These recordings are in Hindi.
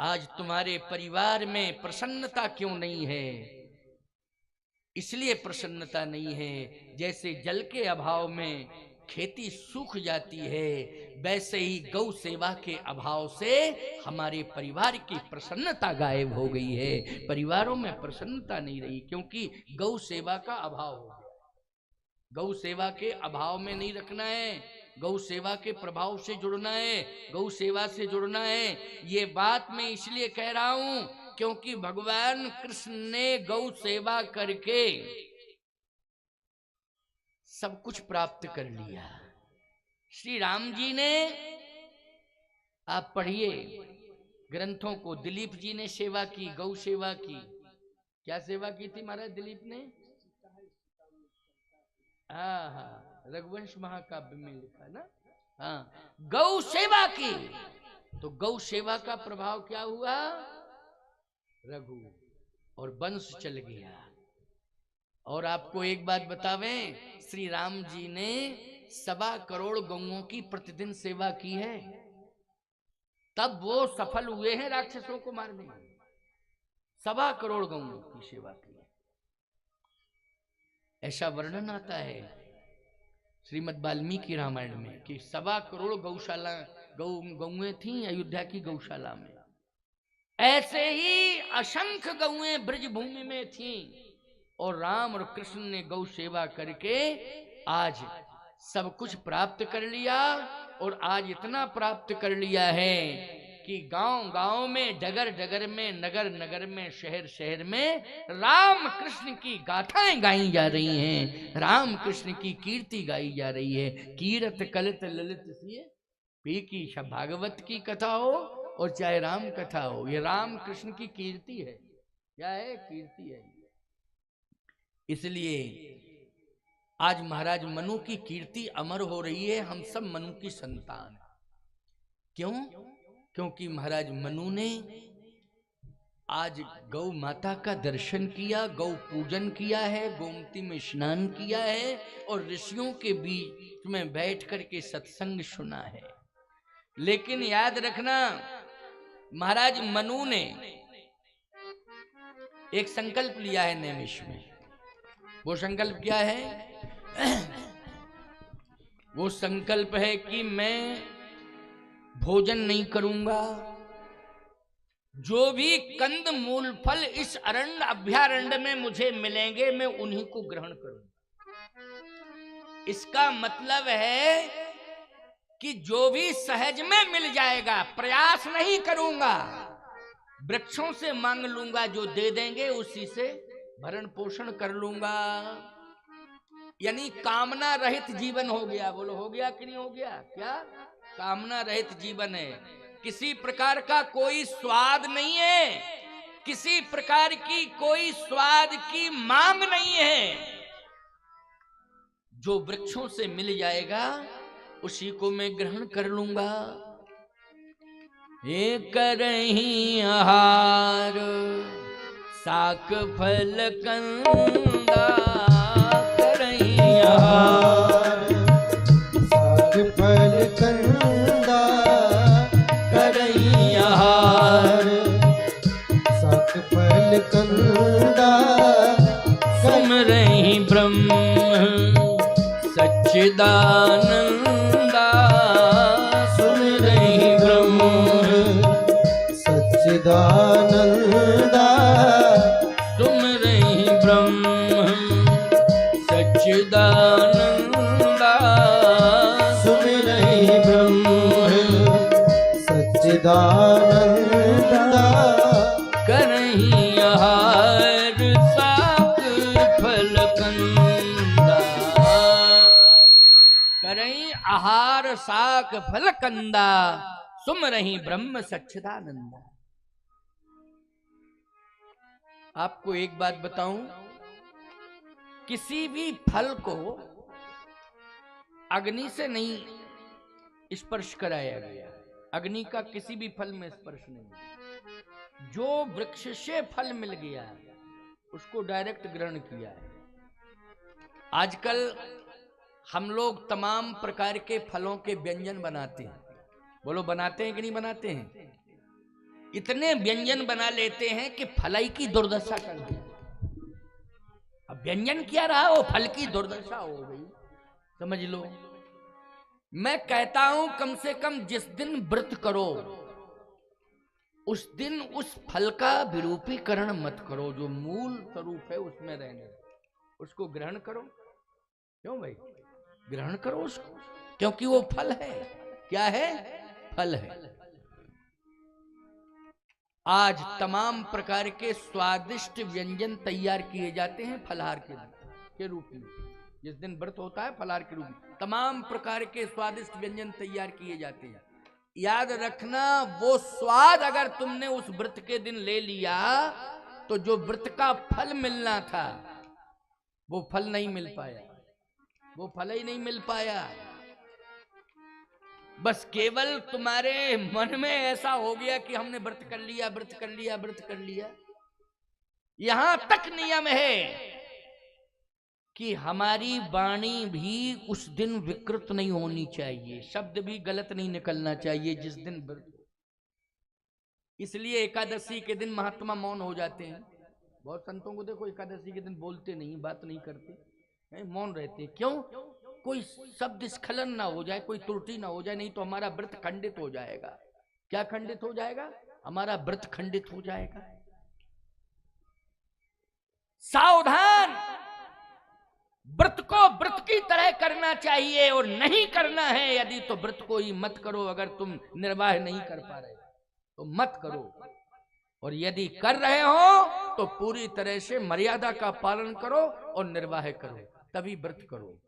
आज तुम्हारे परिवार में प्रसन्नता क्यों नहीं है? इसलिए प्रसन्नता नहीं है जैसे जल के अभाव में खेती सूख जाती है, वैसे ही गौ सेवा के अभाव से हमारे परिवार की प्रसन्नता गायब हो गई है। परिवारों में प्रसन्नता नहीं रही क्योंकि गौ सेवा का अभाव हो गया। गौ सेवा के अभाव में नहीं रखना है, गौ सेवा के प्रभाव से जुड़ना है, गौ सेवा से जुड़ना है। ये बात मैं इसलिए कह रहा हूं क्योंकि भगवान कृष्ण ने गौ सेवा करके सब कुछ प्राप्त कर लिया। श्री राम जी ने, आप पढ़िए ग्रंथों को, दिलीप जी ने सेवा की, गौ सेवा की। क्या सेवा की थी महाराज दिलीप ने? हाँ हाँ, रघुवंश महाकाव्य में लिखा ना। हाँ, गौ सेवा की। तो गौ सेवा का प्रभाव क्या हुआ? रघु और वंश चल गया। और आपको एक बात बतावें, श्री राम जी ने 1.25 करोड़ गौओं की प्रतिदिन सेवा की है, तब वो सफल हुए हैं राक्षसों को मारने में। 1.25 करोड़ गौओं की सेवा की है, ऐसा वर्णन आता है श्रीमद् वाल्मीकि रामायण में कि 1.25 करोड़ गौशाला गौएं थी अयोध्या की गौशाला में। ऐसे ही असंख्य गौएं ब्रज भूमि में थी और राम और कृष्ण ने गौ सेवा करके आज सब कुछ प्राप्त कर लिया। और आज इतना प्राप्त कर लिया है कि गांव गांव में, डगर डगर में, नगर नगर में, शहर शहर में राम कृष्ण की गाथाएं गाई जा रही हैं, राम कृष्ण की कीर्ति गाई जा रही है। कीरत कलित ललित सिय पी की भागवत की कथा हो और चाहे राम कथा हो, ये राम कृष्ण की कीर्ति है। क्या है? कीर्ति है। इसलिए आज महाराज मनु की कीर्ति अमर हो रही है। हम सब मनु की संतान। क्यों? क्योंकि महाराज मनु ने आज गौ माता का दर्शन किया, गौ पूजन किया है, गोमती में स्नान किया है और ऋषियों के बीच में बैठ करके सत्संग सुना है। लेकिन याद रखना, महाराज मनु ने एक संकल्प लिया है नैमिष में। वो संकल्प क्या है? वो संकल्प है कि मैं भोजन नहीं करूंगा, जो भी कंद मूल फल इस अरण्य अभ्यारण्य में मुझे मिलेंगे मैं उन्हीं को ग्रहण करूंगा। इसका मतलब है कि जो भी सहज में मिल जाएगा, प्रयास नहीं करूंगा, वृक्षों से मांग लूंगा, जो दे देंगे उसी से भरण पोषण कर लूंगा। यानी कामना रहित जीवन हो गया। बोलो, हो गया कि नहीं हो गया? क्या कामना रहित जीवन है? किसी प्रकार का कोई स्वाद नहीं है, किसी प्रकार की कोई स्वाद की मांग नहीं है। जो वृक्षों से मिल जाएगा उसी को मैं ग्रहण कर लूंगा। एक करहीं आहार साक फल कंदा, करहीं आहार साक फल कंदा, करहीं आहार साक फल कंदा, सुमरहि ब्रह्म सच्चिदानंदा, सुमरहि ब्रह्म सच्चिदानंदा, सुमरहि ब्रह्म सच्चिदानंदा, सुमिरहि ब्रह्म सच्चिदानंदा, करहीं आहार साक फल कंदा, करहीं आहार साक फल कंदा, सुमरहि ब्रह्म सच्चिदानंदा। आपको एक बात बताऊं, किसी भी फल को अग्नि से नहीं स्पर्श कराया गया। अग्नि का किसी भी फल में स्पर्श नहीं। जो वृक्ष से फल मिल गया उसको डायरेक्ट ग्रहण किया है। आजकल हम लोग तमाम प्रकार के फलों के व्यंजन बनाते हैं। बोलो, बनाते हैं कि नहीं बनाते हैं? इतने व्यंजन बना लेते हैं कि फलाई की दुर्दशा कर दी। अब व्यंजन क्या रहा, वो फल की दुर्दशा हो गई, समझ लो। मैं कहता हूं कम से कम जिस दिन व्रत करो उस दिन उस फल का विरूपीकरण मत करो, जो मूल स्वरूप है उसमें रहने दो, उसको ग्रहण करो। क्यों भाई? ग्रहण करो उसको, क्योंकि वो फल है। क्या है? फल है। आज तमाम प्रकार के स्वादिष्ट व्यंजन तैयार किए जाते हैं फलाहार के रूप में। जिस दिन व्रत होता है फलाहार के रूप में तमाम प्रकार के स्वादिष्ट व्यंजन तैयार किए जाते हैं। याद रखना, वो स्वाद अगर तुमने उस व्रत के दिन ले लिया तो जो व्रत का फल मिलना था वो फल नहीं मिल पाया, वो फल ही नहीं मिल पाया। बस केवल तुम्हारे मन में ऐसा हो गया कि हमने व्रत कर लिया, व्रत कर लिया, व्रत कर लिया। यहां तक नियम है कि हमारी वाणी भी उस दिन विकृत नहीं होनी चाहिए, शब्द भी गलत नहीं निकलना चाहिए जिस दिन व्रत। इसलिए एकादशी के दिन महात्मा मौन हो जाते हैं। बहुत संतों को देखो एकादशी के दिन बोलते नहीं, बात नहीं करते, मौन रहते। क्यों? कोई शब्द स्खलन ना हो जाए, कोई त्रुटि ना हो जाए, नहीं तो हमारा व्रत खंडित हो जाएगा। क्या खंडित हो जाएगा? हमारा व्रत खंडित हो जाएगा। सावधान, व्रत को व्रत की तरह करना चाहिए, और नहीं करना है यदि तो व्रत को ही मत करो। अगर तुम निर्वाह नहीं कर पा रहे तो मत करो, और यदि कर रहे हो तो पूरी तरह से मर्यादा का पालन करो और निर्वाह करो, तभी व्रत करो।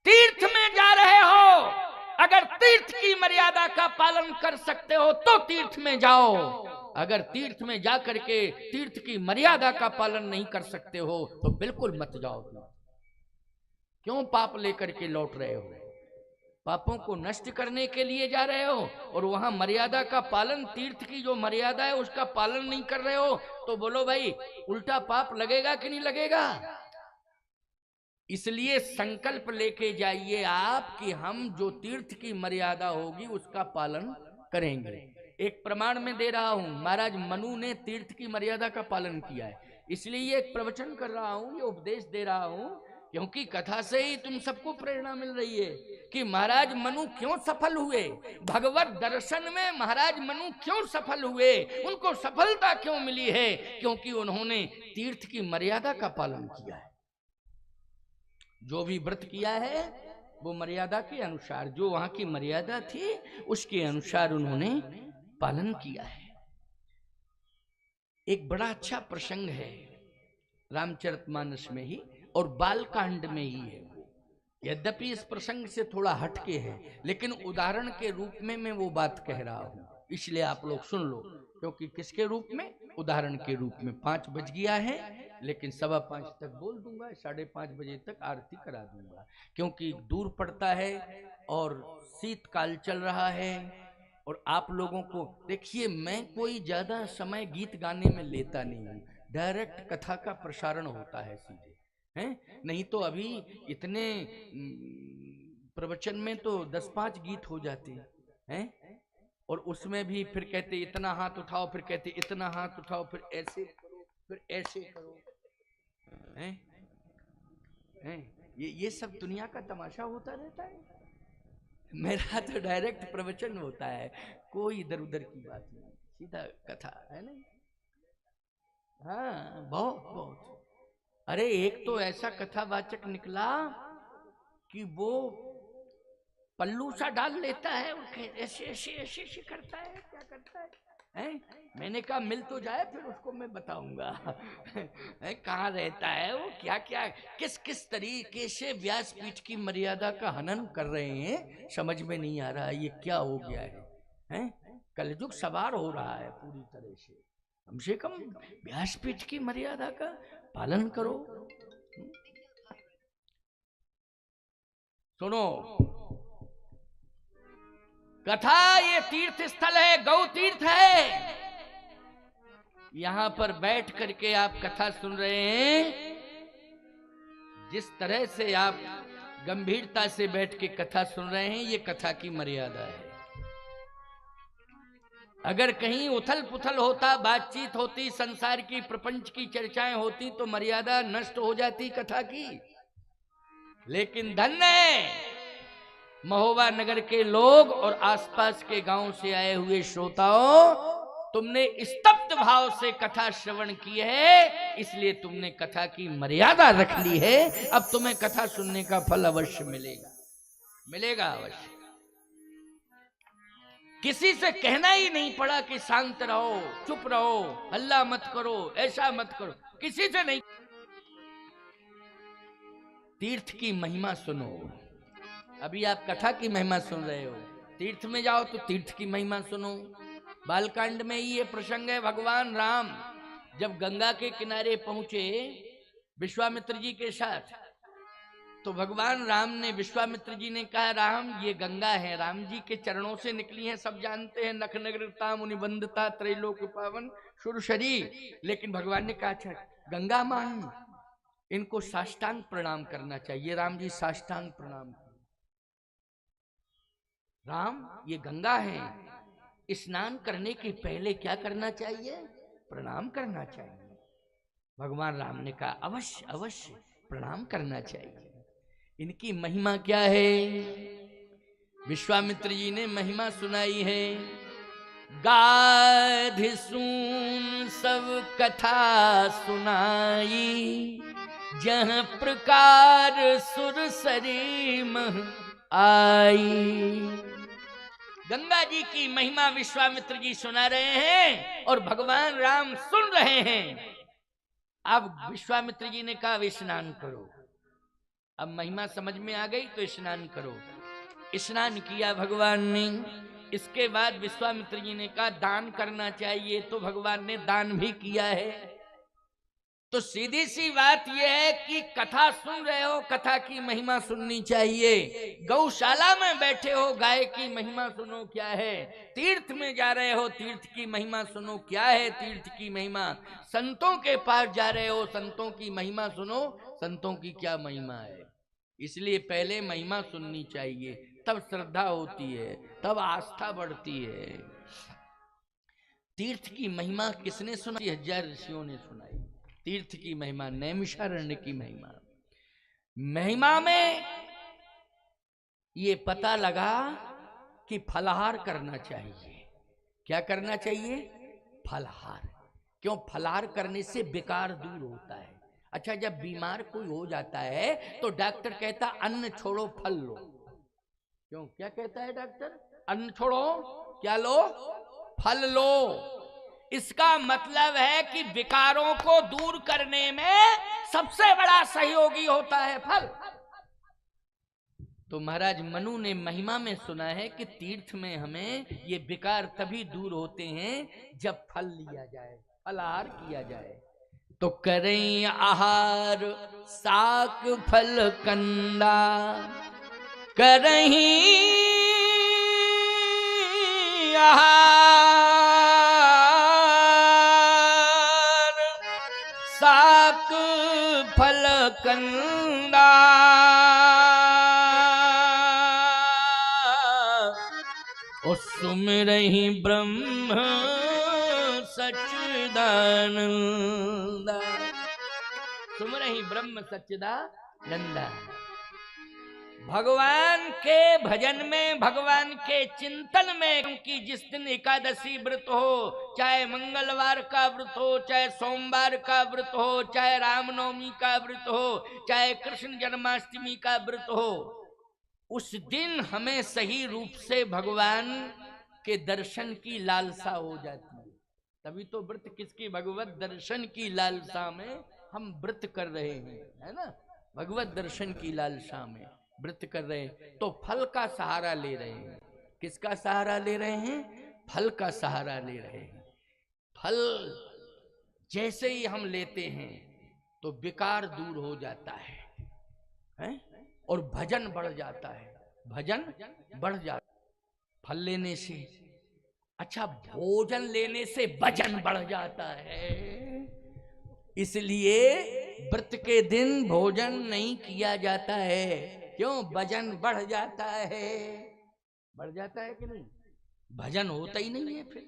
तीर्थ में जा रहे हो, अगर तीर्थ की मर्यादा का पालन कर सकते हो तो तीर्थ में जाओ। अगर तीर्थ में जा करके तीर्थ की मर्यादा का पालन नहीं कर सकते हो तो बिल्कुल मत जाओ। क्यों पाप लेकर के लौट रहे हो? पापों को नष्ट करने के लिए जा रहे हो, और वहां मर्यादा का पालन, तीर्थ की जो मर्यादा है उसका पालन नहीं कर रहे हो, तो बोलो भाई उल्टा पाप लगेगा कि नहीं लगेगा? इसलिए संकल्प लेके जाइए आप कि हम जो तीर्थ की मर्यादा होगी उसका पालन करेंगे। एक प्रमाण में दे रहा हूं, महाराज मनु ने तीर्थ की मर्यादा का पालन किया है। इसलिए ये एक प्रवचन कर रहा हूं, ये उपदेश दे रहा हूं, क्योंकि कथा से ही तुम सबको प्रेरणा मिल रही है कि महाराज मनु क्यों सफल हुए, भगवत दर्शन में महाराज मनु क्यों सफल हुए, उनको सफलता क्यों मिली है, क्योंकि उन्होंने तीर्थ की मर्यादा का पालन किया है। जो भी व्रत किया है वो मर्यादा के अनुसार, जो वहां की मर्यादा थी उसके अनुसार उन्होंने पालन किया है। एक बड़ा अच्छा प्रसंग है रामचरितमानस में ही और बालकांड में ही है वो। यद्यपि इस प्रसंग से थोड़ा हटके है, लेकिन उदाहरण के रूप में मैं वो बात कह रहा हूं, इसलिए आप लोग सुन लो। क्योंकि किसके रूप में? उदाहरण के रूप में। 5 बज गया है, लेकिन 5:15 तक बोल दूंगा, 5:30 बजे तक आरती करा दूंगा, क्योंकि दूर पड़ता है और शीतकाल चल रहा है। और आप लोगों को देखिए, मैं कोई ज्यादा समय गीत गाने में लेता नहीं हूँ, डायरेक्ट कथा का प्रसारण होता है सीधे, हैं? नहीं तो अभी इतने प्रवचन में तो 10-5 गीत हो जाते हैं, और उसमें भी फिर कहते इतना हाथ उठाओ, फिर कहते इतना हाथ उठाओ, फिर ऐसे करो, फिर ऐसे करो, हैं? ये सब दुनिया का तमाशा होता रहता है। मेरा तो डायरेक्ट प्रवचन होता है, कोई इधर उधर की बात नहीं, सीधा कथा है ना। हाँ, बहुत बहुत। अरे एक तो ऐसा कथावाचक निकला कि वो पल्लू सा डाल लेता है और ऐसे ऐसे ऐसे ऐसे करता है, क्या करता है, हैं? मैंने कहा मिल तो जाए फिर उसको मैं बताऊंगा कहाँ रहता है वो, क्या क्या किस किस तरीके से व्यासपीठ की मर्यादा का हनन कर रहे हैं, समझ में नहीं आ रहा है ये क्या हो गया है, हैं? कलयुग सवार हो रहा है पूरी तरह से। कम से कम व्यासपीठ की मर्यादा का पालन करो। सुनो कथा, ये तीर्थ स्थल है, गौ तीर्थ है। यहां पर बैठ करके आप कथा सुन रहे हैं, जिस तरह से आप गंभीरता से बैठ के कथा सुन रहे हैं, ये कथा की मर्यादा है। अगर कहीं उथल पुथल होता, बातचीत होती, संसार की प्रपंच की चर्चाएं होती तो मर्यादा नष्ट हो जाती कथा की। लेकिन धन्य है महोबा नगर के लोग और आसपास के गांव से आए हुए श्रोताओं, तुमने स्तब्ध भाव से कथा श्रवण की है, इसलिए तुमने कथा की मर्यादा रख ली है। अब तुम्हें कथा सुनने का फल अवश्य मिलेगा, मिलेगा अवश्य। किसी से कहना ही नहीं पड़ा कि शांत रहो, चुप रहो, हल्ला मत करो, ऐसा मत करो, किसी से नहीं। तीर्थ की महिमा सुनो। अभी आप कथा की महिमा सुन रहे हो, तीर्थ में जाओ तो तीर्थ की महिमा सुनो। बालकांड में ही ये प्रसंग है। भगवान राम जब गंगा के किनारे पहुंचे विश्वामित्र जी के साथ, तो भगवान राम ने, विश्वामित्र जी ने कहा, राम ये गंगा है, राम जी के चरणों से निकली है, सब जानते हैं, नख नगरता मुनिबंधता त्रैलोक्य पावन सुरसरी। लेकिन भगवान ने कहा, अच्छा गंगा मान, इनको साष्टांग प्रणाम करना चाहिए। राम जी साष्टांग प्रणाम। राम ये गंगा है, स्नान करने के पहले क्या करना चाहिए? प्रणाम करना चाहिए। भगवान राम ने कहा, अवश्य अवश्य प्रणाम करना चाहिए। इनकी महिमा क्या है? विश्वामित्र जी ने महिमा सुनाई है। गाधि सून सब कथा सुनाई, जह प्रकार सुरसरी मह आई। गंगा जी की महिमा विश्वामित्र जी सुना रहे हैं और भगवान राम सुन रहे हैं। अब विश्वामित्र जी ने कहा, स्नान करो। अब महिमा समझ में आ गई तो स्नान करो। स्नान किया भगवान ने। इसके बाद विश्वामित्र जी ने कहा, दान करना चाहिए, तो भगवान ने दान भी किया है। तो सीधी सी बात यह है कि कथा सुन रहे हो, कथा की महिमा सुननी चाहिए। गौशाला में बैठे हो, गाय की महिमा सुनो क्या है। तीर्थ में जा रहे हो, तीर्थ की महिमा सुनो क्या है तीर्थ की महिमा। संतों के पास जा रहे हो, संतों की महिमा सुनो, संतों की क्या महिमा है। इसलिए पहले महिमा सुननी चाहिए, तब श्रद्धा होती है, तब आस्था बढ़ती है। तीर्थ की महिमा किसने सुनाई? 1000 ऋषियों ने सुनाई। तीर्थ की महिमा, नैमिषारण्य की महिमा। महिमा में ये पता लगा कि फलाहार करना चाहिए। क्या करना चाहिए? फलाहार। क्यों? फलाहार करने से विकार दूर होता है। अच्छा, जब बीमार कोई हो जाता है तो डॉक्टर कहता अन्न छोड़ो फल लो। क्यों? क्या कहता है डॉक्टर? अन्न छोड़ो, क्या लो? फल लो। इसका मतलब है कि विकारों को दूर करने में सबसे बड़ा सहयोगी होता है फल। तो महाराज मनु ने महिमा में सुना है कि तीर्थ में हमें ये विकार तभी दूर होते हैं जब फल लिया जाए, फलाहार किया जाए। तो करें आहार साक फल कंदा, करहीं आहार साक फल कंदा, और सुमिरहि ब्रह्म सच्चिदानंदा। सुमिरहि ब्रह्म सच्चिदानंदा। भगवान के भजन में, भगवान के चिंतन में, क्योंकि जिस दिन एकादशी व्रत हो, चाहे मंगलवार का व्रत हो, चाहे सोमवार का व्रत हो, चाहे रामनवमी का व्रत हो, चाहे कृष्ण जन्माष्टमी का व्रत हो, उस दिन हमें सही रूप से भगवान के दर्शन की लालसा हो जाती है। तभी तो व्रत किसकी? भगवत दर्शन की लालसा में हम व्रत कर रहे हैं, है ना। भगवत दर्शन की लालसा में व्रत कर रहे हैं, तो फल का सहारा ले रहे हैं। किसका सहारा ले रहे हैं? फल का सहारा ले रहे हैं। फल जैसे ही हम लेते हैं तो विकार दूर हो जाता है? और भजन बढ़ जाता है, भजन बढ़ जाता है फल लेने से। अच्छा, भोजन लेने से भजन बढ़ जाता है। इसलिए व्रत के दिन भोजन नहीं किया जाता है। क्यों? भजन बढ़ जाता है। बढ़ जाता है कि नहीं? भजन होता ही नहीं है फिर।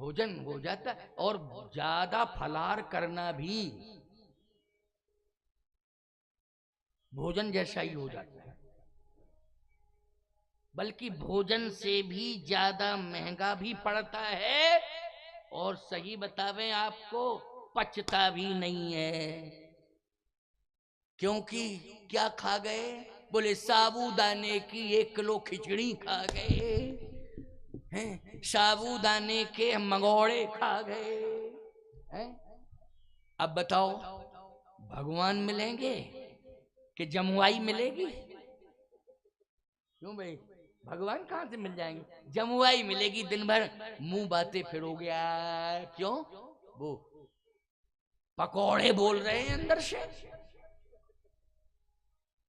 भोजन हो जाता है। और ज्यादा फलाहार करना भी भोजन जैसा ही हो जाता है, बल्कि भोजन से भी ज्यादा महंगा भी पड़ता है, और सही बतावें आपको पचता भी नहीं है। क्योंकि क्या खा गए? बोले साबूदाने की 1 किलो खिचड़ी खा गए हैं, साबूदाने के मंगोड़े खा गए हैं। अब बताओ भगवान मिलेंगे कि जमुआई मिलेगी? क्यों भाई, भगवान कहां से मिल जाएंगे? जमुआई मिलेगी। दिन भर मुंह बातें फिरोगे यार। क्यों? वो पकौड़े बोल रहे हैं अंदर से।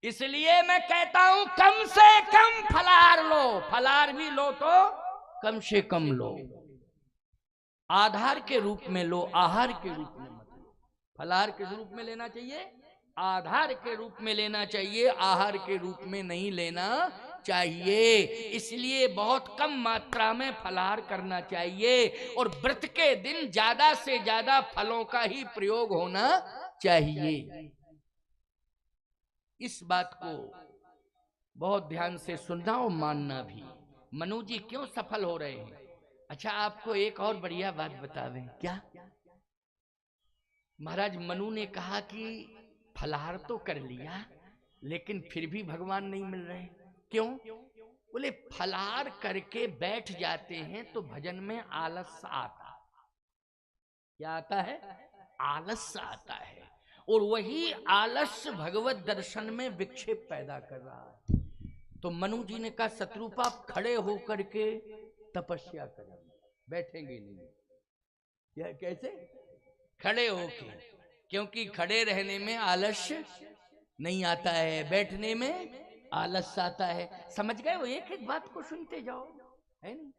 इसलिए मैं कहता हूं कम से कम फलाहार लो। फलाहार भी लो तो कम से कम लो, आधार के रूप में लो, आहार के रूप में मत लो। फलाहार के रूप में लेना चाहिए, आधार के रूप में लेना चाहिए, आहार के रूप में नहीं लेना चाहिए। इसलिए बहुत कम मात्रा में फलाहार करना चाहिए, और व्रत के दिन ज्यादा से ज्यादा फलों का ही प्रयोग होना चाहिए। इस बात को बहुत ध्यान से सुनना और मानना भी। मनु जी क्यों सफल हो रहे हैं? अच्छा, आपको एक और बढ़िया बात बतावें क्या? महाराज मनु ने कहा कि फलाहार तो कर लिया, लेकिन फिर भी भगवान नहीं मिल रहे। क्यों? बोले फलाहार करके बैठ जाते हैं तो भजन में आलस आता है। क्या आता है? आलस आता है, और वही आलस भगवत दर्शन में विक्षेप पैदा कर रहा है। तो मनु जी ने कहा शत्रुपा आप खड़े होकर के तपस्या करेंगे, बैठेंगे नहीं। क्या? कैसे? खड़े होके, क्योंकि खड़े रहने में आलस्य नहीं आता है, बैठने में आलस आता है। समझ गए? वो एक एक बात को सुनते जाओ, है नहीं?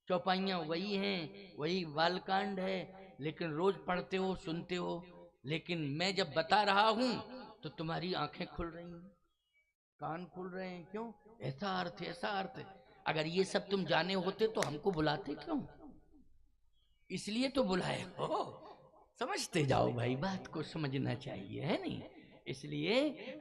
चौपाइयां वही हैं, वही बालकांड है, लेकिन रोज पढ़ते हो, सुनते हो। लेकिन मैं जब बता रहा हूं तो तुम्हारी आंखें खुल रही हैं, कान खुल रहे हैं। क्यों? ऐसा अर्थ, ऐसा अर्थ। अगर ये सब तुम जाने होते तो हमको बुलाते क्यों? इसलिए तो बुलाए हो। समझते जाओ भाई, बात को समझना चाहिए, है नहीं? इसलिए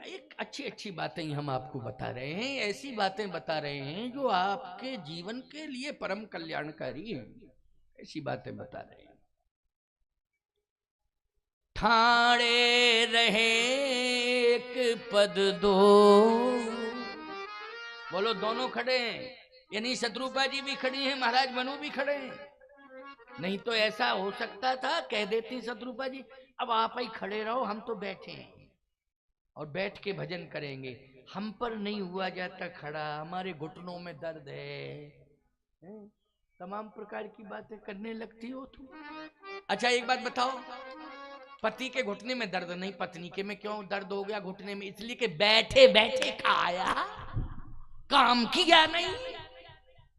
एक अच्छी अच्छी बातें हम आपको बता रहे हैं, ऐसी बातें बता रहे हैं जो आपके जीवन के लिए परम कल्याणकारी हैं। ऐसी बातें बता रहे हैं। ठाणे रहे एक पद दो, बोलो दोनों खड़े हैं, यानी शत्रुपा जी भी खड़ी हैं, महाराज मनु भी खड़े हैं। नहीं तो ऐसा हो सकता था, कह देती शत्रुपा जी अब आप ही खड़े रहो, हम तो बैठे हैं और बैठ के भजन करेंगे। हम पर नहीं हुआ जाता खड़ा, हमारे घुटनों में दर्द है, तमाम प्रकार की बातें करने लगती हो तुम। अच्छा एक बात बताओ, पति के घुटने में दर्द नहीं, पत्नी के में क्यों दर्द हो गया घुटने में? इसलिए कि बैठे बैठे खाया, काम किया नहीं,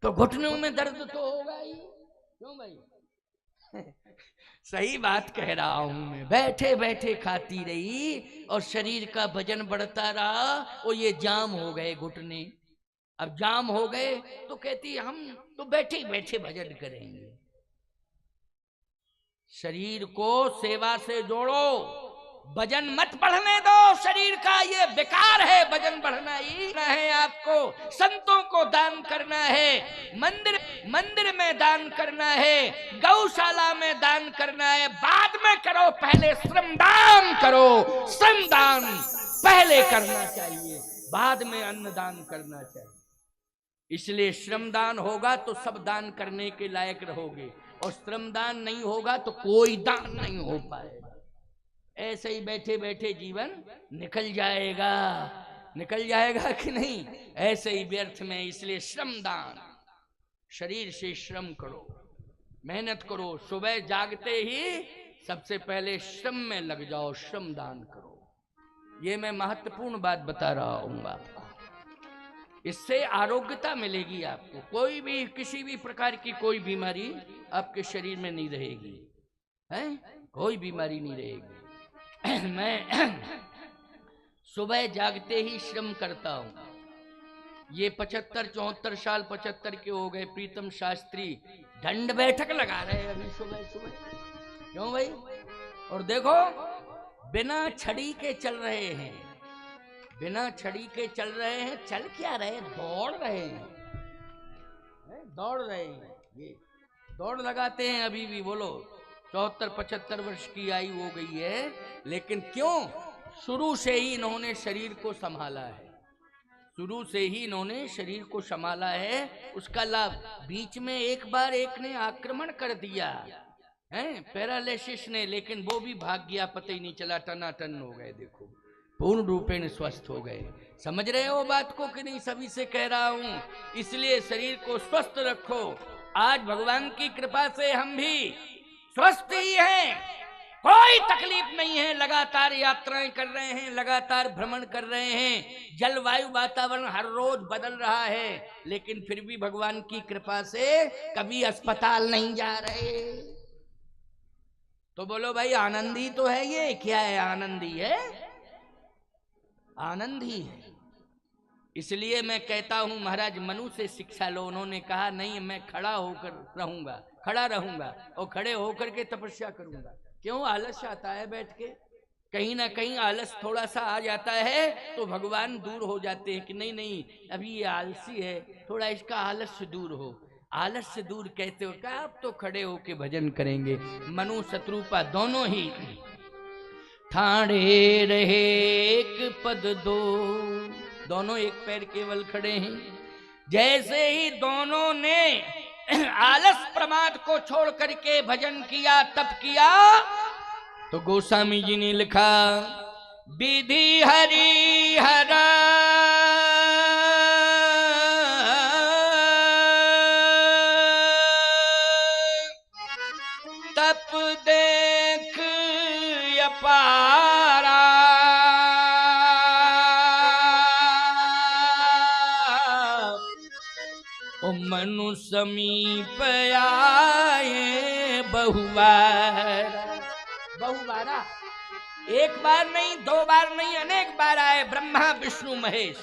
तो घुटनों में दर्द तो होगा ही। क्यों भाई? सही बात कह रहा हूं मैं। बैठे बैठे खाती रही और शरीर का वजन बढ़ता रहा, और ये जाम हो गए घुटने। अब जाम हो गए तो कहती हम तो बैठे बैठे भजन करेंगे। शरीर को सेवा से जोड़ो, वजन मत बढ़ने दो शरीर का, ये बेकार है। वजन बढ़ना ही है आपको। संतों को दान करना है, मंदिर में दान करना है, गौशाला में दान करना है, बाद में करो, पहले श्रमदान करो। श्रमदान पहले करना चाहिए, बाद में अन्नदान करना चाहिए। इसलिए श्रमदान होगा तो सब दान करने के लायक रहोगे, और श्रमदान नहीं होगा तो कोई दान नहीं हो पाएगा। ऐसे ही बैठे बैठे जीवन निकल जाएगा। निकल जाएगा कि नहीं? ऐसे ही व्यर्थ में। इसलिए श्रमदान, शरीर से श्रम करो, मेहनत करो। सुबह जागते ही सबसे पहले श्रम में लग जाओ, श्रमदान करो। ये मैं महत्वपूर्ण बात बता रहा हूं आपको। इससे आरोग्यता मिलेगी आपको। कोई भी किसी भी प्रकार की कोई बीमारी आपके शरीर में नहीं रहेगी, है? कोई बीमारी नहीं रहेगी। मैं सुबह जागते ही श्रम करता हूं। ये 75-74 साल 75 के हो गए। प्रीतम शास्त्री दंड बैठक लगा रहे हैं अभी सुबह सुबह, क्यों भाई? और देखो बिना छड़ी के चल रहे हैं, बिना छड़ी के चल रहे हैं। चल क्या रहे? दौड़ रहे हैं, दौड़ रहे हैं। ये दौड़ लगाते हैं अभी भी। बोलो 74-75 वर्ष की आयु हो गई है, लेकिन क्यों? शुरू से ही इन्होंने शरीर को संभाला है, शुरू से ही इन्होंने शरीर को संभाला है। उसका लाभ, बीच में एक बार एक ने आक्रमण कर दिया है पैरालिसिस ने, लेकिन वो भी भाग गया, पता ही नहीं चला, टनाटन हो गए। देखो पूर्ण रूपेण स्वस्थ हो गए। समझ रहे हो बात को कि नहीं? सभी से कह रहा हूं, इसलिए शरीर को स्वस्थ रखो। आज भगवान की कृपा से हम भी स्वस्थ ही हैं, कोई तकलीफ नहीं है। लगातार यात्राएं कर रहे हैं, लगातार भ्रमण कर रहे हैं। जलवायु वातावरण हर रोज बदल रहा है, लेकिन फिर भी भगवान की कृपा से कभी अस्पताल नहीं जा रहे। तो बोलो भाई, आनंदी तो है ये? क्या है? आनंदी है, आनंद ही है। इसलिए मैं कहता हूं, महाराज मनु से शिक्षा लो। उन्होंने कहा नहीं, मैं खड़ा होकर रहूंगा, खड़ा रहूंगा और खड़े होकर के तपस्या करूंगा। क्यों? आलस आता है बैठ के, कहीं ना कहीं आलस थोड़ा सा आ जाता है तो भगवान दूर हो जाते हैं कि नहीं नहीं अभी ये आलसी है, थोड़ा इसका आलस से दूर हो। आलस से दूर कहते हो क्या? आप तो खड़े होके भजन करेंगे। मनु शत्रुपा दोनों ही ठाणे रहे एक पद दो, दोनों एक पैर केवल खड़े हैं। जैसे ही दोनों ने आलस प्रमाद को छोड़ करके भजन किया, तप किया, तो गोस्वामी जी ने लिखा, विधि हरि हरा तप देख अपारा, ओ मनु समीप आए बहुवारा। बहुवारा, एक बार नहीं, दो बार नहीं, अनेक बार आए ब्रह्मा विष्णु महेश।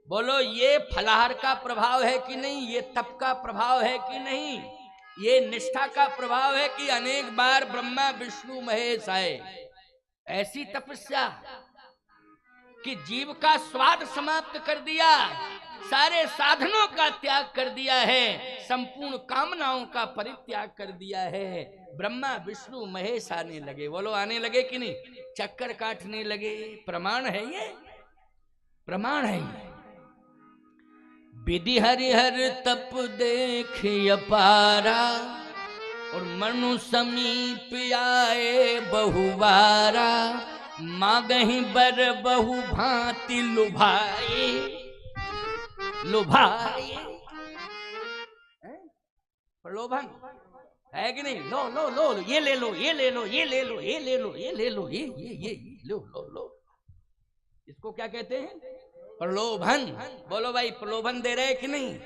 बोलो ये फलाहार का प्रभाव है कि नहीं? ये तप का प्रभाव है कि नहीं? ये निष्ठा का प्रभाव है कि अनेक बार ब्रह्मा विष्णु महेश आए? ऐसी तपस्या कि जीव का स्वाद समाप्त कर दिया, सारे साधनों का त्याग कर दिया है, संपूर्ण कामनाओं का परित्याग कर दिया है। ब्रह्मा विष्णु महेश आने लगे। बोलो आने लगे कि नहीं? चक्कर काटने लगे। प्रमाण है ये, प्रमाण है ये। विधि हरिहर तप देख अपारा, और मनु समीप आए बहुवारा, मागहि बर बहु भांति लुभाए, लुभाए। प्रलोभन है कि नहीं? लो लो लो, ये ले लो, ये ले लो, ये ले लो, ये ले लो, ये ले लो, ये लो लो लो। इसको क्या कहते हैं? प्रलोभन। बोलो भाई, प्रलोभन दे रहे कि नहीं?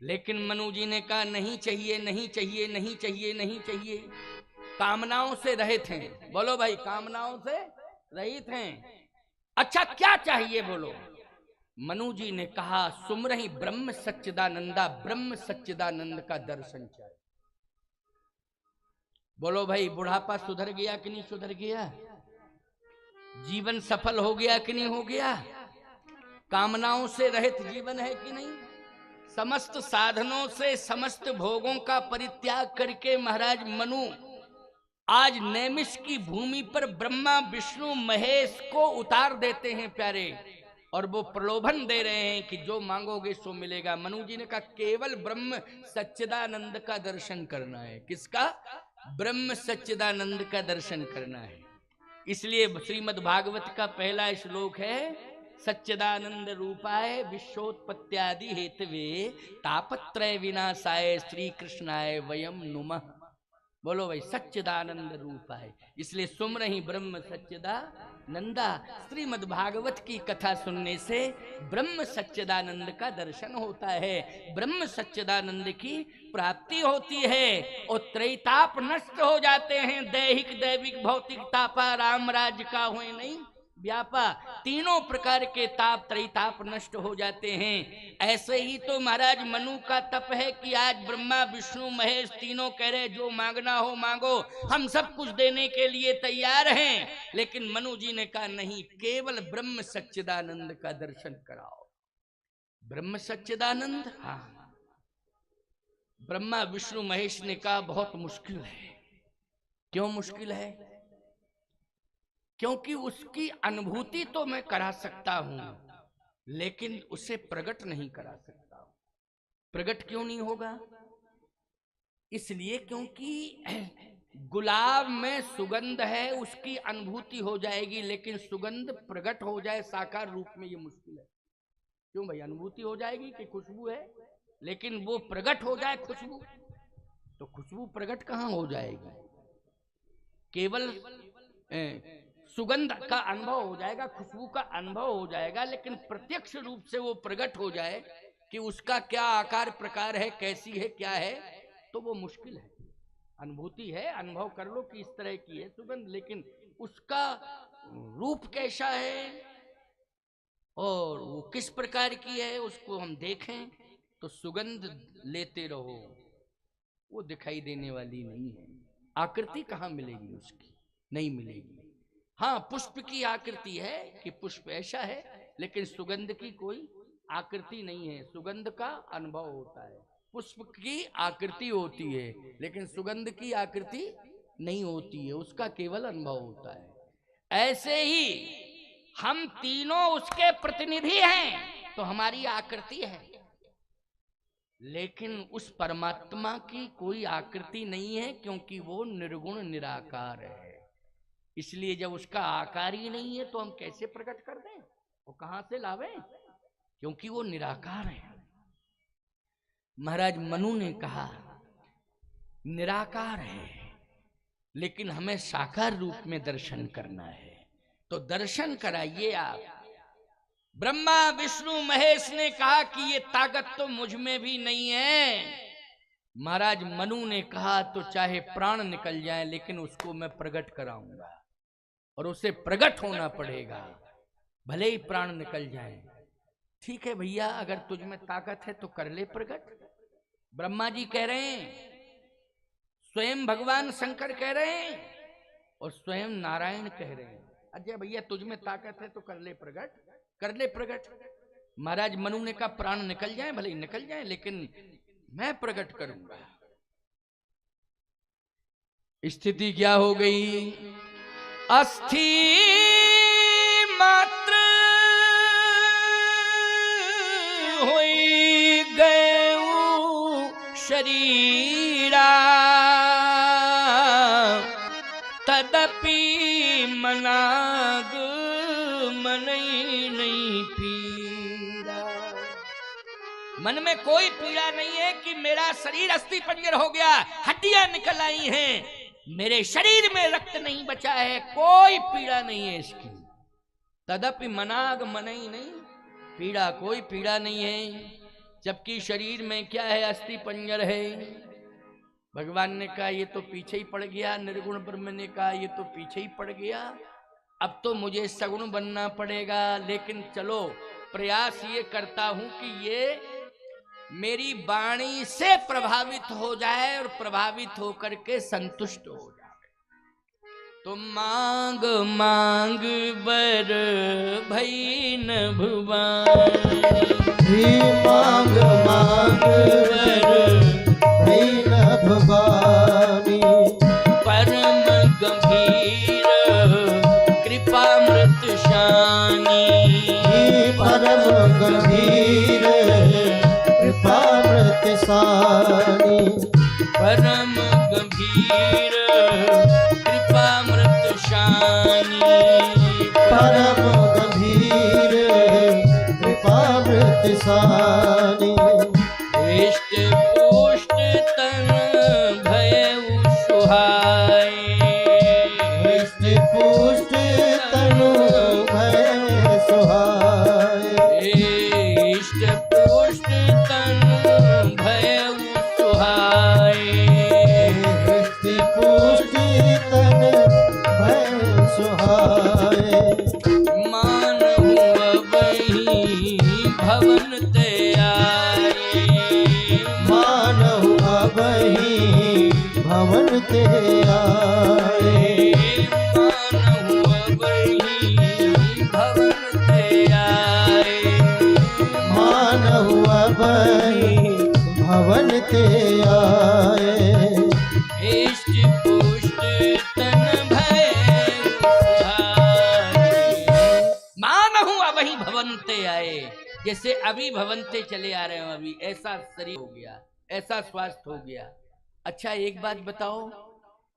लेकिन मनु जी ने कहा नहीं चाहिए, नहीं चाहिए, नहीं चाहिए, नहीं चाहिए। कामनाओं से रहित हैं। बोलो भाई, कामनाओं से रहित हैं। अच्छा क्या चाहिए? बोलो। मनु जी ने कहा सुमरहि ब्रह्म सच्चिदानंदा, ब्रह्म सच्चिदानंद का दर्शन चाहिए। बोलो भाई, बुढ़ापा सुधर गया कि नहीं सुधर गया? जीवन सफल हो गया कि नहीं हो गया? कामनाओं से रहित जीवन है कि नहीं? समस्त साधनों से, समस्त भोगों का परित्याग करके महाराज मनु आज नैमिष की भूमि पर ब्रह्मा विष्णु महेश को उतार देते हैं प्यारे, और वो प्रलोभन दे रहे हैं कि जो मांगोगे सो मिलेगा। मनु जी ने कहा केवल ब्रह्म सच्चिदानंद का दर्शन करना है। किसका? ब्रह्म सच्चिदानंद का दर्शन करना है। इसलिए श्रीमद् भागवत का पहला श्लोक है, सच्चिदानंद रूपाय विश्वोत्पत्त्यादि हेतवे तापत्रय विनाशाय श्री कृष्णाय वयम नुमः। बोलो भाई, सच्चिदानंद रूप है। इसलिए सुमरहि ब्रह्म सच्चिदानंदा। श्रीमद् भागवत की कथा सुनने से ब्रह्म सच्चिदानंद का दर्शन होता है, ब्रह्म सच्चिदानंद की प्राप्ति होती है, और त्रैताप नष्ट हो जाते हैं। दैहिक दैविक भौतिक तापा राम राज्य का हुए नहीं व्यापा, तीनों प्रकार के ताप त्रैताप नष्ट हो जाते हैं। ऐसे ही तो महाराज मनु का तप है कि आज ब्रह्मा विष्णु महेश तीनों कह रहे जो मांगना हो मांगो, हम सब कुछ देने के लिए तैयार हैं। लेकिन मनु जी ने कहा नहीं, केवल ब्रह्म सच्चिदानंद का दर्शन कराओ। ब्रह्म सच्चिदानंद, हाँ। ब्रह्मा विष्णु महेश ने कहा बहुत मुश्किल है। क्यों मुश्किल है? क्योंकि उसकी अनुभूति तो मैं करा सकता हूं, लेकिन उसे प्रकट नहीं करा सकता। प्रकट क्यों नहीं होगा? इसलिए क्योंकि गुलाब में सुगंध है, उसकी अनुभूति हो जाएगी, लेकिन सुगंध प्रकट हो जाए साकार रूप में ये मुश्किल है। क्यों भाई? अनुभूति हो जाएगी कि खुशबू है, लेकिन वो प्रकट हो जाए खुशबू, तो खुशबू प्रकट कहां हो जाएगी? केवल सुगंध का अनुभव हो जाएगा, खुशबू का अनुभव हो जाएगा, लेकिन प्रत्यक्ष रूप से वो प्रकट हो जाए कि उसका क्या आकार प्रकार है, कैसी है, क्या है, तो वो मुश्किल है। अनुभूति है, अनुभव कर लो कि इस तरह की है सुगंध, लेकिन उसका रूप कैसा है और वो किस प्रकार की है उसको हम देखें तो सुगंध लेते रहो, वो दिखाई देने वाली नहीं है। आकृति कहाँ मिलेगी उसकी? नहीं मिलेगी। हाँ, पुष्प की आकृति है कि पुष्प ऐसा है, लेकिन सुगंध की कोई आकृति नहीं है। सुगंध का अनुभव होता है, पुष्प की आकृति होती है, लेकिन सुगंध की आकृति नहीं होती है, उसका केवल अनुभव होता है। ऐसे ही हम तीनों उसके प्रतिनिधि हैं, तो हमारी आकृति है, लेकिन उस परमात्मा की कोई आकृति नहीं है, क्योंकि वो निर्गुण निराकार है। इसलिए जब उसका आकार ही नहीं है तो हम कैसे प्रकट कर दें, वो कहां से लावें? क्योंकि वो निराकार है। महाराज मनु ने कहा निराकार है, लेकिन हमें साकार रूप में दर्शन करना है, तो दर्शन कराइए आप। ब्रह्मा विष्णु महेश ने कहा कि ये ताकत तो मुझ में भी नहीं है। महाराज मनु ने कहा तो चाहे प्राण निकल जाए, लेकिन उसको मैं प्रकट कराऊंगा, और उसे प्रकट होना पड़ेगा, भले ही प्राण निकल जाए। ठीक है भैया, अगर तुझ में ताकत है तो कर ले प्रकट। ब्रह्मा जी कह रहे हैं, स्वयं भगवान शंकर कह रहे हैं, और स्वयं नारायण कह रहे हैं, अजय भैया तुझ में ताकत है तो कर ले प्रकट, कर ले प्रकट। महाराज मनु ने कहा प्राण निकल जाए, भले ही निकल जाए, लेकिन मैं प्रकट करूंगा। स्थिति क्या हो गई? अस्थि मात्र होई गए शरीरा, तदपि मनाग मनई नहीं पीड़ा। मन में कोई पीड़ा नहीं है कि मेरा शरीर अस्थि पंजर हो गया, हड्डियां निकल आई हैं, मेरे शरीर में रक्त नहीं बचा है, कोई पीड़ा नहीं है इसकी। तदपि मनाग मनई नहीं पीड़ा, कोई पीड़ा नहीं है। जबकि शरीर में क्या है? अस्थि पंजर है। भगवान ने कहा ये तो पीछे ही पड़ गया, निर्गुण ब्रह्म ने कहा ये तो पीछे ही पड़ गया, अब तो मुझे सगुण बनना पड़ेगा। लेकिन चलो प्रयास ये करता हूं कि ये मेरी वाणी से प्रभावित हो जाए और प्रभावित होकर के संतुष्ट हो जाए। तो मांग मांग बर भई न भुवानी, मांग मांग बर भई न भवानी, परम गंभीर कृपामृत शानी, परम गंभीर कृपामृत सानी, परम गंभीर कृपामृत शानी, परम गंभीर कृपामृत सानी। इष्ट पुष्ट तन भयउ सुहाए, इष्ट पुष्ट तनु भय सुहाए, इष्ट पुष्ट तन भयउ सुहाए, इष्ट पुष्ट तन भय सुहाए। भवन ते आए। मानहु अबहि भवन ते आए। मानहु अबहि भवन ते आए। इष्ट पुष्ट तन भय सुहाए। मानहु अबहि भवन ते आए। जैसे अभी भवनते चले आ रहे हो, अभी ऐसा शरीर हो गया, ऐसा स्वास्थ्य हो गया। अच्छा एक बात बताओ,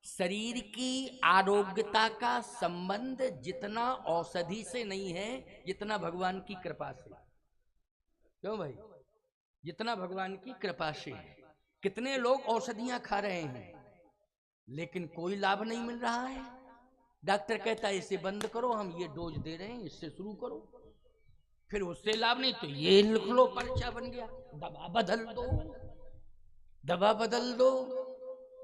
शरीर की आरोग्यता का संबंध जितना औषधि से नहीं है जितना भगवान की कृपा से। क्यों भाई? जितना भगवान की कृपा से है। कितने लोग औषधियां खा रहे हैं लेकिन कोई लाभ नहीं मिल रहा है। डॉक्टर कहता है इसे बंद करो, हम ये डोज दे रहे हैं, इससे शुरू करो। फिर उससे लाभ नहीं तो ये लिख लो, पर्चा बन गया। दवा बदल दो, दवा बदल दो।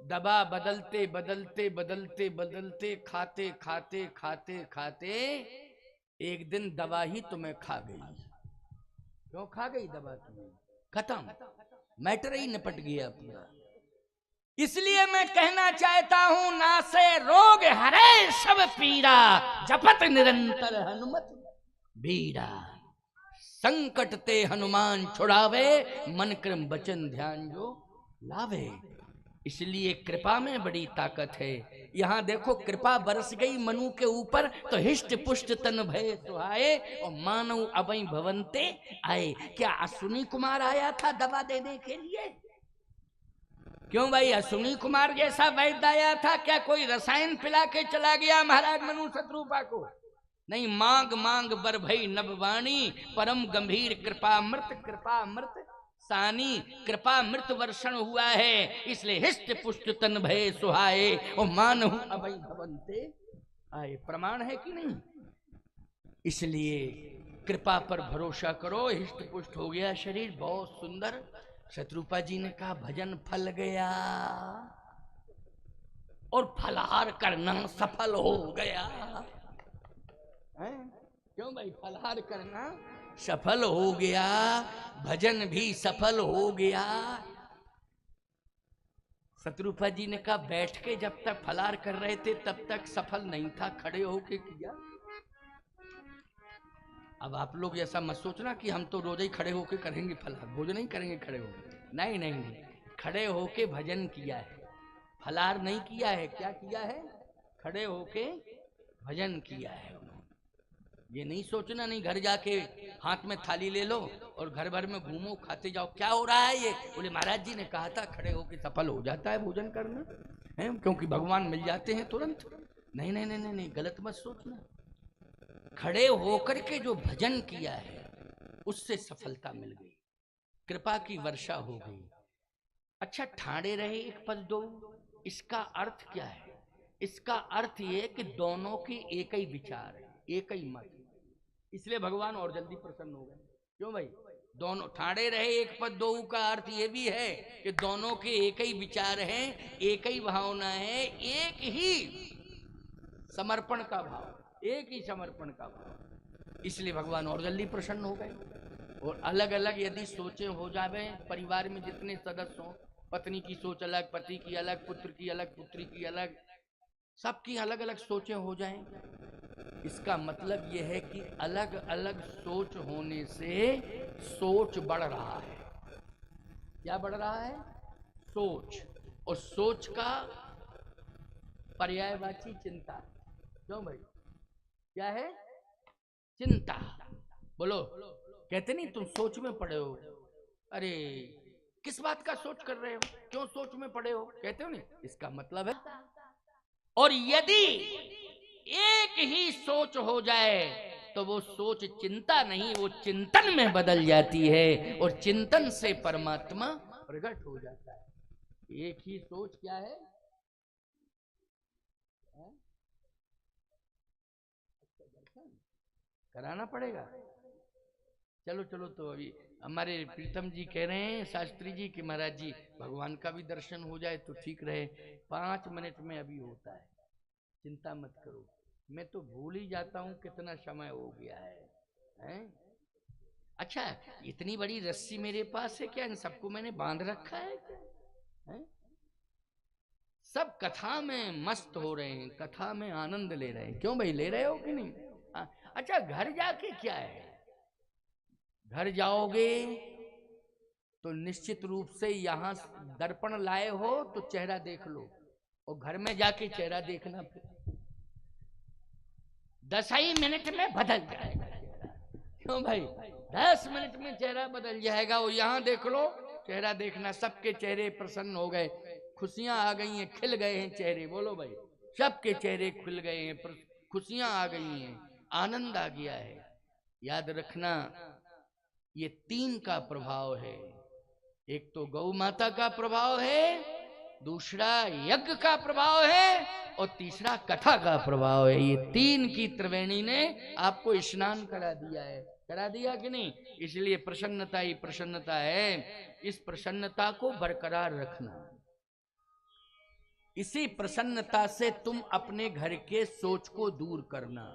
दवा बदलते बदलते बदलते बदलते खाते खाते खाते खाते एक दिन दवा ही तुम्हें खा गई। क्यों खा गई दवा तुम्हें? खत्म, मैटर ही निपट गया पूरा। इसलिए मैं कहना चाहता हूं, ना से रोग हरे सब पीड़ा, जपत निरंतर हनुमत बीड़ा। संकट ते हनुमान छुड़ावे, मन क्रम वचन ध्यान जो लावे। इसलिए कृपा में बड़ी ताकत है। यहाँ देखो कृपा बरस गई मनु के ऊपर तो हिष्ट पुष्ट तन भय सुहाए और मानव अबई भवनते आए। क्या अश्विनी कुमार आया था दवा देने के लिए? क्यों भाई? अश्विनी कुमार जैसा वैद्य आया था क्या? कोई रसायन पिला के चला गया महाराज मनु शत्रुपा को? नहीं, मांग मांग बर भई नभवाणी, परम गंभीर कृपा मृत सानी। कृपा मृत वर्षण हुआ है, इसलिए हिष्ट पुष्ट तन भय सुहाए और मानहु अभय भवनते आए। प्रमाण है कि नहीं? इसलिए कृपा पर भरोसा करो। हिष्ट पुष्ट हो गया शरीर, बहुत सुंदर। शत्रुपा जी ने कहा भजन फल गया और फलहार करना सफल हो गया है? क्यों भाई? फलहार करना सफल हो गया, भजन भी सफल हो गया। शत्रुपा जी ने कहा बैठ के जब तक फलहार कर रहे थे तब तक सफल नहीं था, खड़े होके किया। अब आप लोग ऐसा मत सोचना कि हम तो रोज ही खड़े होके करेंगे फलहार, भोजन नहीं करेंगे खड़े होके। नहीं नहीं नहीं, खड़े होके भजन किया है, फलहार नहीं किया है। क्या किया है? खड़े होके भजन किया है। ये नहीं सोचना नहीं घर जाके हाथ में थाली ले लो और घर भर में घूमो खाते जाओ। क्या हो रहा है ये? बोले महाराज जी ने कहा था खड़े होके सफल हो जाता है भोजन करना है, क्योंकि भगवान मिल जाते हैं तुरंत। नहीं नहीं नहीं नहीं, नहीं गलत मत सोचना। खड़े होकर के जो भजन किया है उससे सफलता मिल गई, कृपा की वर्षा हो गई। अच्छा, ठाड़े रहे एक पद दो, इसका अर्थ क्या है? इसका अर्थ ये कि दोनों की एक ही विचार है, एक ही मत। इसलिए भगवान और जल्दी प्रसन्न हो गए। क्यों भाई? दोनों ठाड़े रहे एक पद दो का अर्थ ये भी है कि दोनों के एक ही विचार हैं, एक ही भावना है, एक ही समर्पण का भाव, एक ही समर्पण का भाव। इसलिए भगवान और जल्दी प्रसन्न हो गए। और अलग अलग यदि सोचें हो जावे, परिवार में जितने सदस्य हों, पत्नी की सोच अलग, पति की अलग, पुत्र की अलग, पुत्री की अलग, सबकी अलग अलग सोचें हो जाएं, इसका मतलब यह है कि अलग अलग सोच होने से सोच बढ़ रहा है। क्या बढ़ रहा है? सोच। और सोच का पर्यायवाची चिंता। क्यों भाई? क्या है? चिंता। बोलो, कहते नहीं तुम सोच में पड़े हो। अरे किस बात का सोच कर रहे हो? क्यों सोच में पड़े हो? कहते हो नहीं, इसका मतलब है। और यदि एक ही सोच हो जाए तो वो सोच चिंता नहीं, वो चिंतन में बदल जाती है और चिंतन से परमात्मा प्रकट हो जाता है। एक ही सोच क्या है? दर्शन कराना पड़ेगा। चलो चलो, तो अभी हमारे प्रीतम जी कह रहे हैं शास्त्री जी कि महाराज जी भगवान का भी दर्शन हो जाए तो ठीक रहे। 5 मिनट में अभी होता है, चिंता मत करो। मैं तो भूल ही जाता हूँ कितना समय हो गया है? अच्छा, इतनी बड़ी रस्सी मेरे पास है क्या? इन सबको मैंने बांध रखा है क्या? सब कथा में मस्त हो रहे हैं, कथा में आनंद ले रहे हैं। क्यों भाई, ले रहे हो कि नहीं? अच्छा, घर जाके क्या है, घर जाओगे तो निश्चित रूप से यहां दर्पण लाए हो तो चेहरा देख लो, और घर में जाके चेहरा देखना फिर 10 ही मिनट में बदल जाएगा चेहरा। क्यों भाई, 10 मिनट में चेहरा बदल जाएगा। वो यहाँ देख लो, चेहरा देखना, सबके चेहरे प्रसन्न हो गए, खुशियां आ गई हैं, खिल गए हैं चेहरे। बोलो भाई, सबके चेहरे खुल गए हैं, खुशियां आ गई हैं, आनंद आ गया है। याद रखना, ये 3 का प्रभाव है। एक तो गौ माता का प्रभाव है, दूसरा यज्ञ का प्रभाव है, और तीसरा कथा का प्रभाव है। ये 3 की त्रिवेणी ने आपको स्नान करा दिया है, करा दिया कि नहीं? इसलिए प्रसन्नता ही प्रसन्नता है। इस प्रसन्नता को बरकरार रखना। इसी प्रसन्नता से तुम अपने घर के सोच को दूर करना।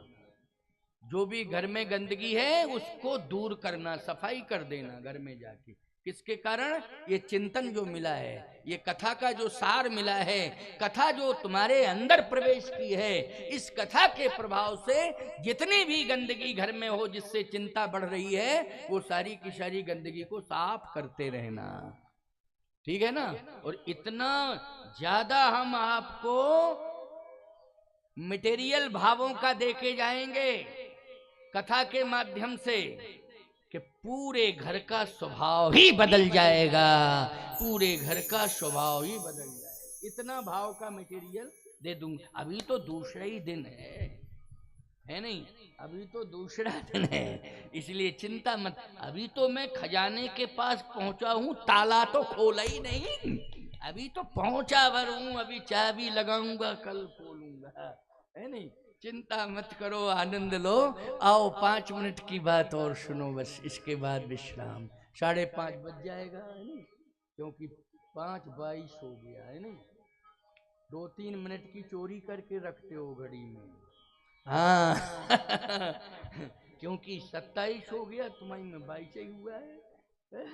जो भी घर में गंदगी है उसको दूर करना, सफाई कर देना घर में जाके। किसके कारण? ये चिंतन जो मिला है, ये कथा का जो सार मिला है, कथा जो तुम्हारे अंदर प्रवेश की है, इस कथा के प्रभाव से जितनी भी गंदगी घर में हो, जिससे चिंता बढ़ रही है, वो सारी की सारी गंदगी को साफ करते रहना। ठीक है ना? और इतना ज्यादा हम आपको मटेरियल भावों का देके जाएंगे कथा के माध्यम से कि पूरे घर का स्वभाव ही बदल जाएगा, पूरे घर का स्वभाव ही बदल जाएगा। इतना भाव का मटेरियल दे दूंगा। अभी तो दूसरा ही दिन है नहीं? अभी तो दूसरा दिन है, इसलिए चिंता मत। अभी तो मैं खजाने के पास पहुंचा हूं, ताला तो खोला ही नहीं, अभी तो पहुंचा भर हूं, अभी चाबी लगाऊंगा, कल खोलूंगा, है नहीं? चिंता मत करो, आनंद लो। आओ 5 मिनट की बात और सुनो, बस इसके बाद विश्राम। 5:30 बज जाएगा, है नहीं? क्योंकि 5:22 हो गया, है नहीं? 2-3 मिनट की चोरी करके रखते हो घड़ी में। हाँ क्योंकि 27 हो गया, तुम्हारी में 22 ही हुआ है।